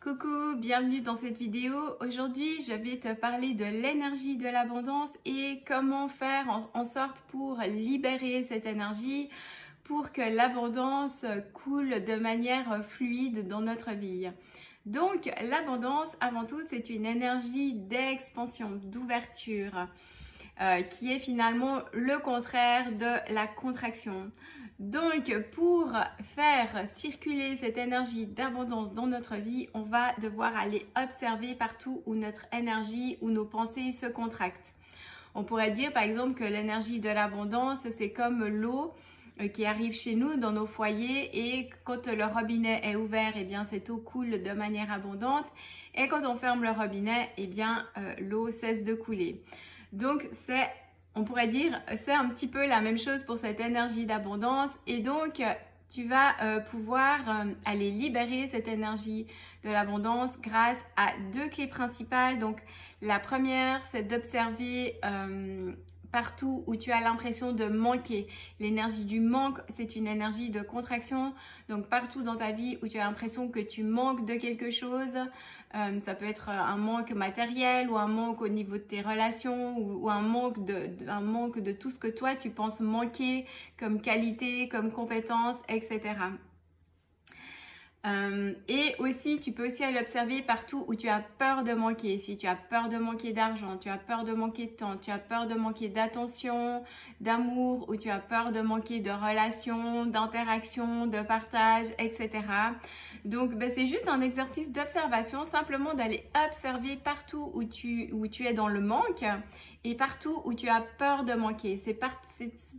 Coucou, bienvenue dans cette vidéo. Aujourd'hui, je vais te parler de l'énergie de l'abondance et comment faire en sorte pour libérer cette énergie pour que l'abondance coule de manière fluide dans notre vie. Donc, l'abondance, avant tout, c'est une énergie d'expansion, d'ouverture, qui est finalement le contraire de la contraction. Donc, pour faire circuler cette énergie d'abondance dans notre vie, on va devoir aller observer partout où notre énergie, où nos pensées se contractent. On pourrait dire par exemple que l'énergie de l'abondance, c'est comme l'eau qui arrive chez nous dans nos foyers et quand le robinet est ouvert, eh bien cette eau coule de manière abondante et quand on ferme le robinet, eh bien l'eau cesse de couler. Donc on pourrait dire, c'est un petit peu la même chose pour cette énergie d'abondance et donc tu vas pouvoir aller libérer cette énergie de l'abondance grâce à deux clés principales. Donc la première, c'est d'observer partout où tu as l'impression de manquer. L'énergie du manque, c'est une énergie de contraction. Donc partout dans ta vie où tu as l'impression que tu manques de quelque chose, ça peut être un manque matériel ou un manque au niveau de tes relations ou un manque de tout ce que toi tu penses manquer comme qualité, comme compétence, etc. Et aussi, tu peux aussi aller observer partout où tu as peur de manquer. Si tu as peur de manquer d'argent, tu as peur de manquer de temps, tu as peur de manquer d'attention, d'amour, ou tu as peur de manquer de relations, d'interaction, de partage, etc. Donc, c'est juste un exercice d'observation, simplement d'aller observer partout où tu es dans le manque et partout où tu as peur de manquer. C'est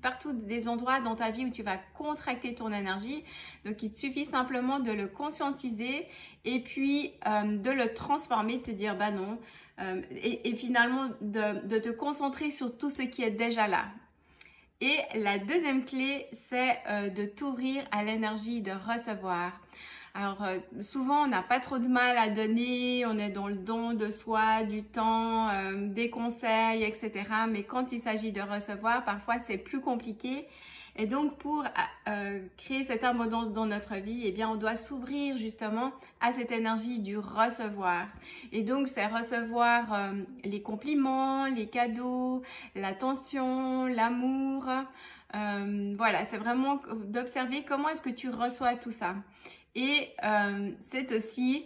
partout des endroits dans ta vie où tu vas contracter ton énergie. Donc, il te suffit simplement de le conscientiser et puis de le transformer, de te dire bah non et finalement de te concentrer sur tout ce qui est déjà là. Et la deuxième clé, c'est de t'ouvrir à l'énergie de recevoir. Alors souvent on n'a pas trop de mal à donner, on est dans le don de soi, du temps, des conseils, etc. Mais quand il s'agit de recevoir, parfois c'est plus compliqué. Et donc pour créer cette abondance dans notre vie, eh bien on doit s'ouvrir justement à cette énergie du recevoir. Et donc c'est recevoir les compliments, les cadeaux, l'attention, l'amour. Voilà, c'est vraiment d'observer comment est-ce que tu reçois tout ça. Et c'est aussi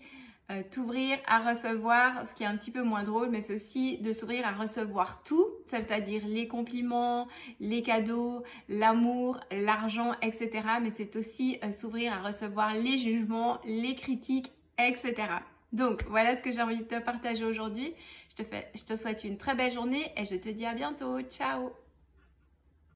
t'ouvrir à recevoir, ce qui est un petit peu moins drôle, mais c'est aussi de s'ouvrir à recevoir tout, c'est-à-dire les compliments, les cadeaux, l'amour, l'argent, etc. Mais c'est aussi s'ouvrir à recevoir les jugements, les critiques, etc. Donc voilà ce que j'ai envie de te partager aujourd'hui. Je te souhaite une très belle journée et je te dis à bientôt. Ciao!